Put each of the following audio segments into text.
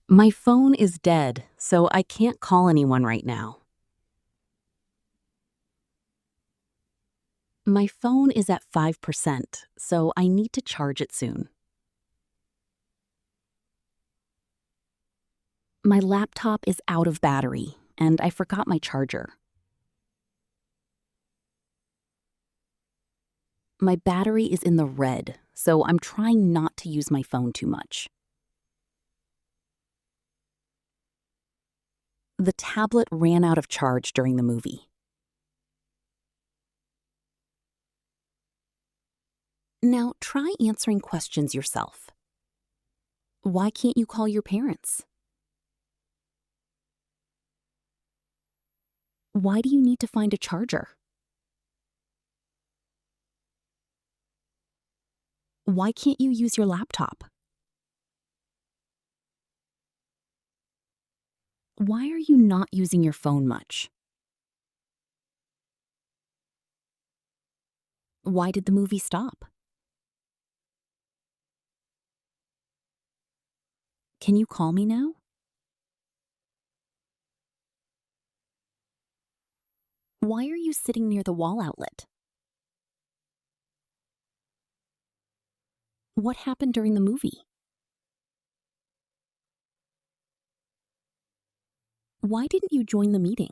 My phone is dead, so I can't call anyone right now. My phone is at 5%, so I need to charge it soon. My laptop is out of battery, and I forgot my charger. My battery is in the red, so I'm trying not to use my phone too much. The tablet ran out of charge during the movie. Now try answering questions yourself. Why can't you call your parents? Why do you need to find a charger? Why can't you use your laptop? Why are you not using your phone much? Why did the movie stop? Can you call me now? Why are you sitting near the wall outlet? What happened during the movie? Why didn't you join the meeting?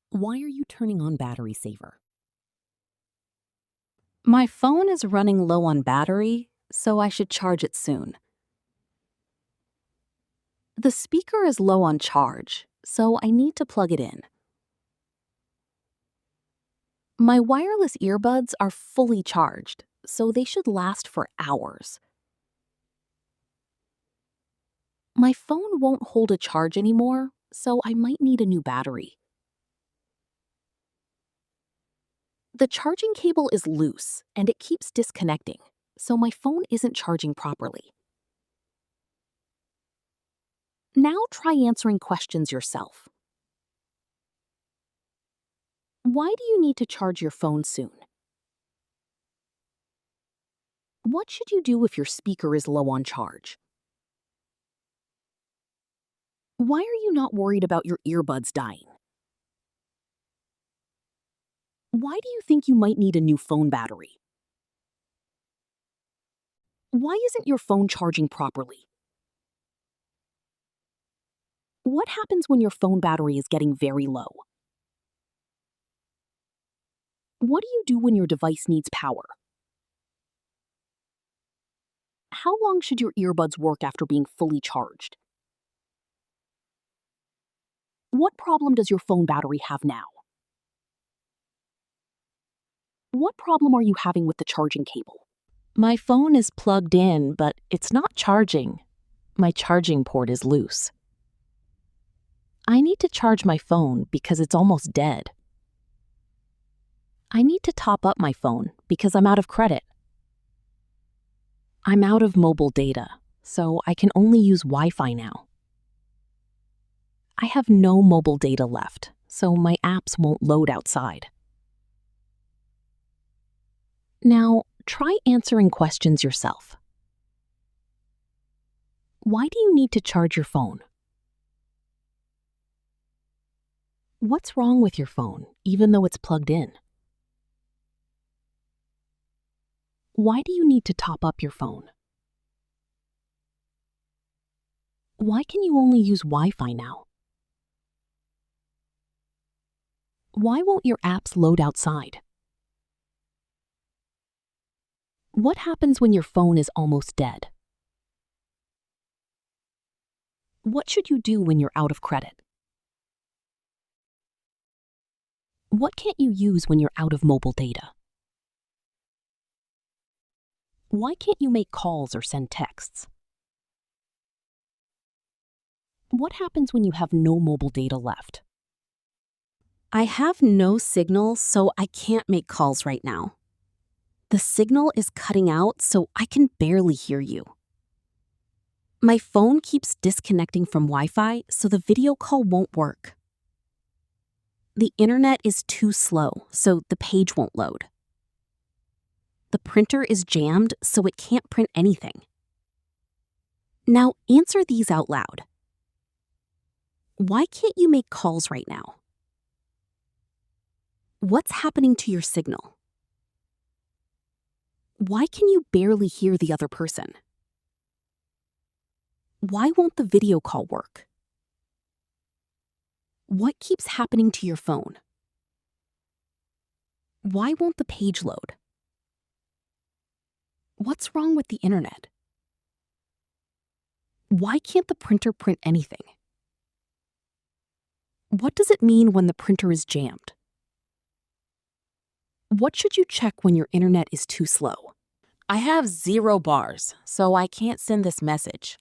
Why are you turning on battery saver? My phone is running low on battery, so I should charge it soon. The speaker is low on charge, so I need to plug it in. My wireless earbuds are fully charged, so they should last for hours. My phone won't hold a charge anymore, so I might need a new battery. The charging cable is loose and it keeps disconnecting, so my phone isn't charging properly. Now try answering questions yourself. Why do you need to charge your phone soon? What should you do if your speaker is low on charge? Why are you not worried about your earbuds dying? Why do you think you might need a new phone battery? Why isn't your phone charging properly? What happens when your phone battery is getting very low? What do you do when your device needs power? How long should your earbuds work after being fully charged? What problem does your phone battery have now? What problem are you having with the charging cable? My phone is plugged in, but it's not charging. My charging port is loose. I need to charge my phone because it's almost dead. I need to top up my phone because I'm out of credit. I'm out of mobile data, so I can only use Wi-Fi now. I have no mobile data left, so my apps won't load outside. Now, try answering questions yourself. Why do you need to charge your phone? What's wrong with your phone, even though it's plugged in? Why do you need to top up your phone? Why can you only use Wi-Fi now? Why won't your apps load outside? What happens when your phone is almost dead? What should you do when you're out of credit? What can't you use when you're out of mobile data? Why can't you make calls or send texts? What happens when you have no mobile data left? I have no signal, so I can't make calls right now. The signal is cutting out, so I can barely hear you. My phone keeps disconnecting from Wi-Fi, so the video call won't work. The internet is too slow, so the page won't load. The printer is jammed, so it can't print anything. Now answer these out loud. Why can't you make calls right now? What's happening to your signal? Why can you barely hear the other person? Why won't the video call work? What keeps happening to your phone? Why won't the page load? What's wrong with the internet? Why can't the printer print anything? What does it mean when the printer is jammed? What should you check when your internet is too slow? I have 0 bars, so I can't send this message.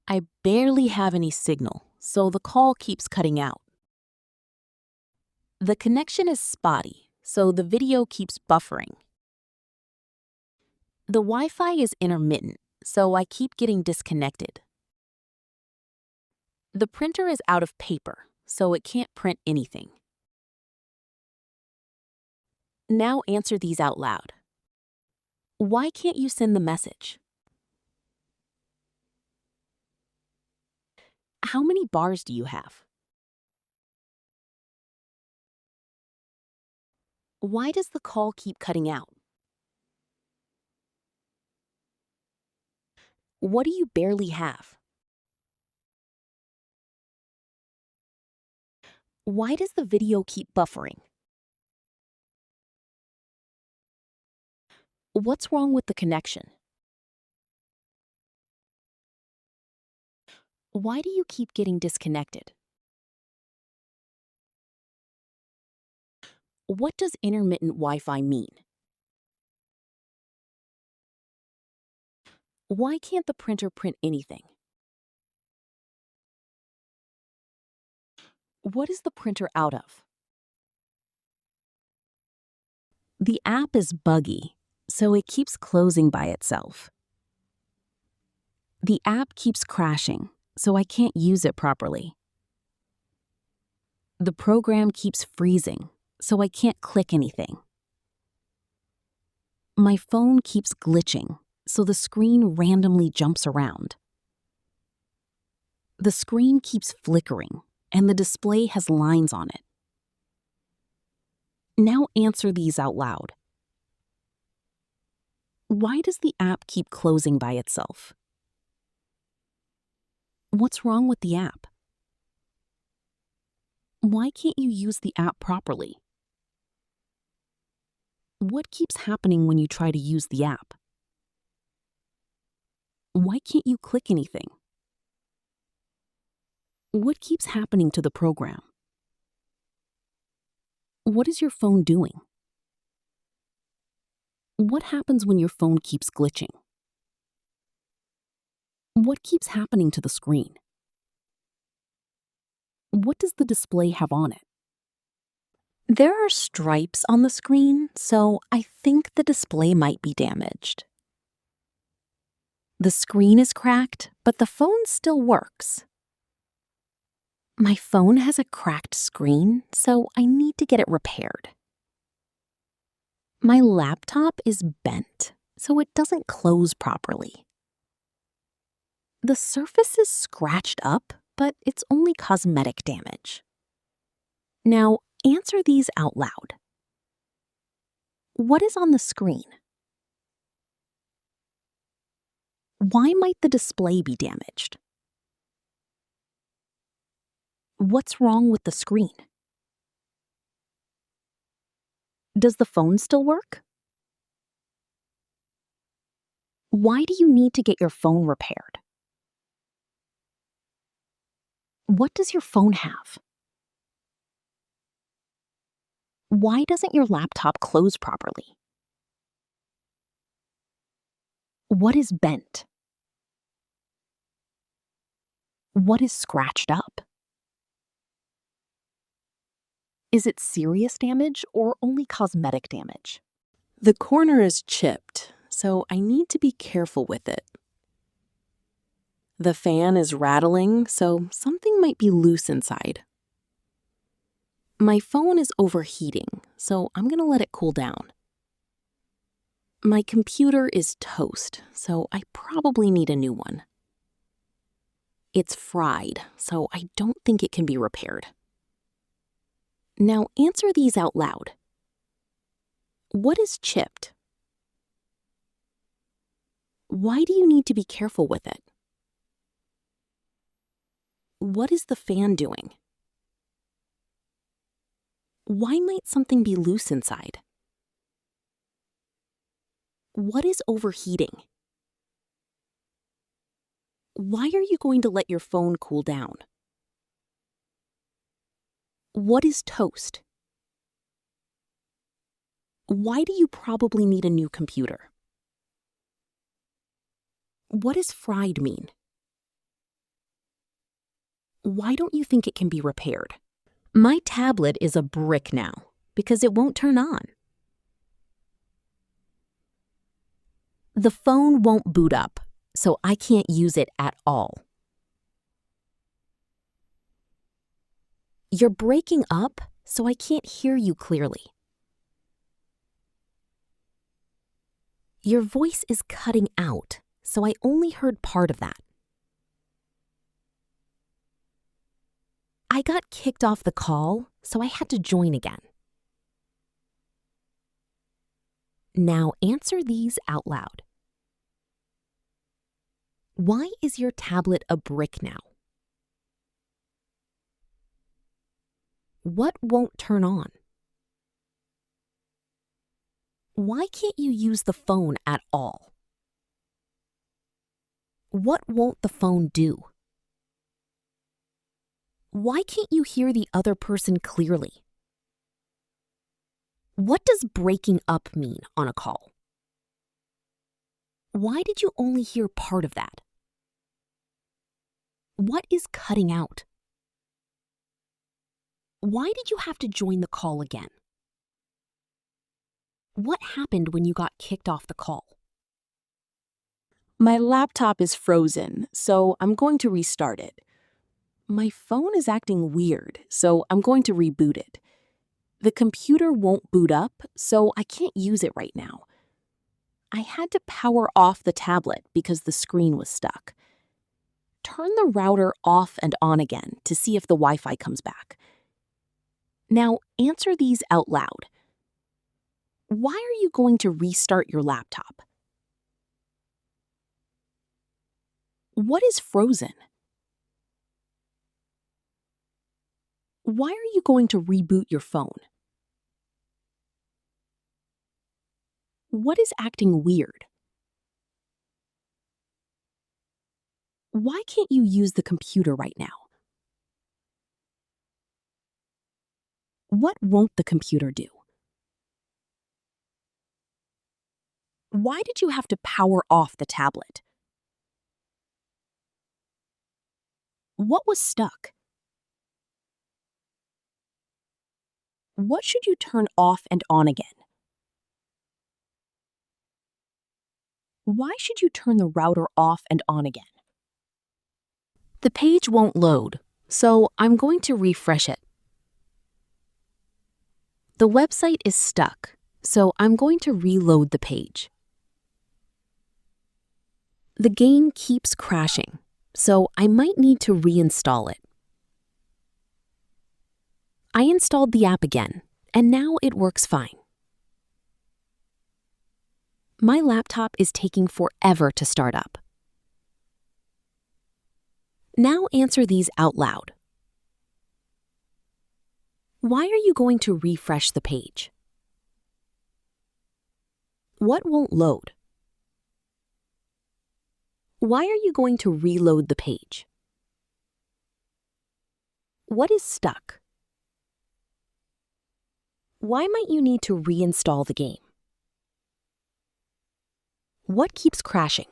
I barely have any signal, so the call keeps cutting out. The connection is spotty, so the video keeps buffering. The Wi-Fi is intermittent, so I keep getting disconnected. The printer is out of paper, so it can't print anything. Now answer these out loud. Why can't you send the message? How many bars do you have? Why does the call keep cutting out? What do you barely have? Why does the video keep buffering? What's wrong with the connection? Why do you keep getting disconnected? What does intermittent Wi-Fi mean? Why can't the printer print anything? What is the printer out of? The app is Buggy, so it keeps closing by itself. The app keeps crashing, so I can't use it properly. The program keeps freezing, so I can't click anything. My phone keeps glitching, so the screen randomly jumps around. The screen keeps flickering, and the display has lines on it. Now answer these out loud. Why does the app keep closing by itself? What's wrong with the app? Why can't you use the app properly? What keeps happening when you try to use the app? Why can't you click anything? What keeps happening to the program? What is your phone doing? What happens when your phone keeps glitching? What keeps happening to the screen? What does the display have on it? There are stripes on the screen, so I think the display might be damaged. The screen is cracked, but the phone still works. My phone has a cracked screen, so I need to get it repaired. My laptop is bent, so it doesn't close properly. The surface is scratched up, but it's only cosmetic damage. Now, answer these out loud. What is on the screen? Why might the display be damaged? What's wrong with the screen? Does the phone still work? Why do you need to get your phone repaired? What does your phone have? Why doesn't your laptop close properly? What is bent? What is scratched up? Is it serious damage or only cosmetic damage? The corner is chipped, so I need to be careful with it. The fan is rattling, so something might be loose inside. My phone is overheating, so I'm going to let it cool down. My computer is toast, so I probably need a new one. It's fried, so I don't think it can be repaired. Now answer these out loud. What is chipped? Why do you need to be careful with it? What is the fan doing? Why might something be loose inside? What is overheating? Why are you going to let your phone cool down? What is toast? Why do you probably need a new computer? What does fried mean? Why don't you think it can be repaired? My tablet is a brick now because it won't turn on. The phone won't boot up, so I can't use it at all. You're breaking up, so I can't hear you clearly. Your voice is cutting out, so I only heard part of that. I got kicked off the call, so I had to join again. Now answer these out loud. Why is your tablet a brick now? What won't turn on? Why can't you use the phone at all? What won't the phone do? Why can't you hear the other person clearly? What does breaking up mean on a call? Why did you only hear part of that? What is cutting out? Why did you have to join the call again? What happened when you got kicked off the call? My laptop is frozen, so I'm going to restart it. My phone is acting weird, so I'm going to reboot it. The computer won't boot up, so I can't use it right now. I had to power off the tablet because the screen was stuck. Turn the router off and on again to see if the Wi-Fi comes back. Now answer these out loud. Why are you going to restart your laptop? What is frozen? Why are you going to reboot your phone? What is acting weird? Why can't you use the computer right now? What won't the computer do? Why did you have to power off the tablet? What was stuck? What should you turn off and on again? Why should you turn the router off and on again? The page won't load, so I'm going to refresh it. The website is stuck, so I'm going to reload the page. The game keeps crashing, so I might need to reinstall it. I installed the app again, and now it works fine. My laptop is taking forever to start up. Now answer these out loud. Why are you going to refresh the page? What won't load? Why are you going to reload the page? What is stuck? Why might you need to reinstall the game? What keeps crashing?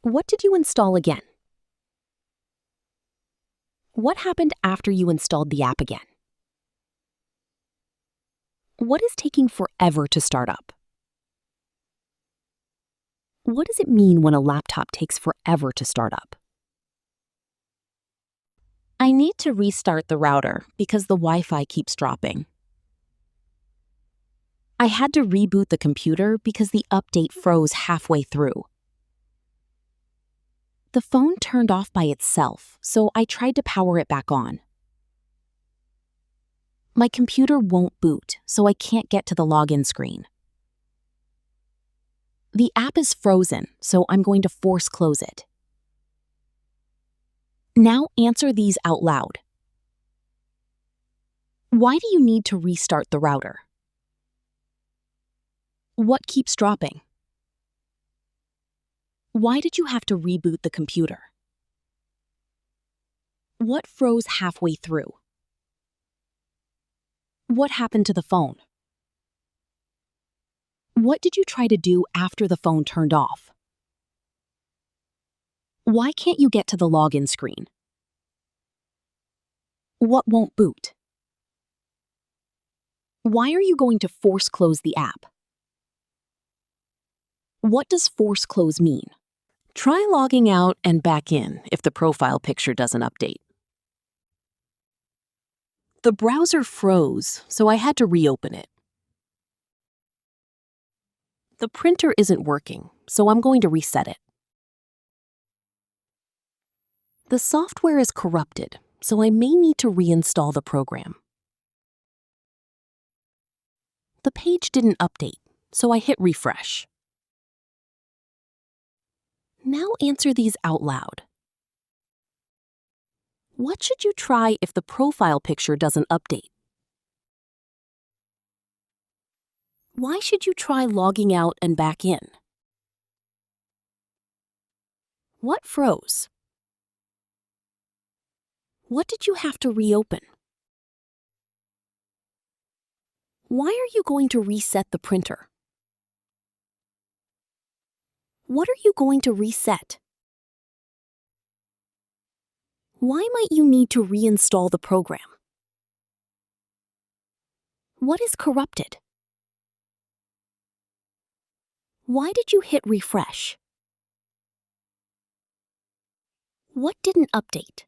What did you install again? What happened after you installed the app again? What is taking forever to start up? What does it mean when a laptop takes forever to start up? I need to restart the router because the Wi-Fi keeps dropping. I had to reboot the computer because the update froze halfway through. The phone turned off by itself, so I tried to power it back on. My computer won't boot, so I can't get to the login screen. The app is frozen, so I'm going to force close it. Now answer these out loud. Why do you need to restart the router? What keeps dropping? Why did you have to reboot the computer? What froze halfway through? What happened to the phone? What did you try to do after the phone turned off? Why can't you get to the login screen? What won't boot? Why are you going to force close the app? What does force close mean? Try logging out and back in if the profile picture doesn't update. The browser froze, so I had to reopen it. The printer isn't working, so I'm going to reset it. The software is corrupted, so I may need to reinstall the program. The page didn't update, so I hit refresh. Now answer these out loud. What should you try if the profile picture doesn't update? Why should you try logging out and back in? What froze? What did you have to reopen? Why are you going to reset the printer? What are you going to reset? Why might you need to reinstall the program? What is corrupted? Why did you hit refresh? What didn't update?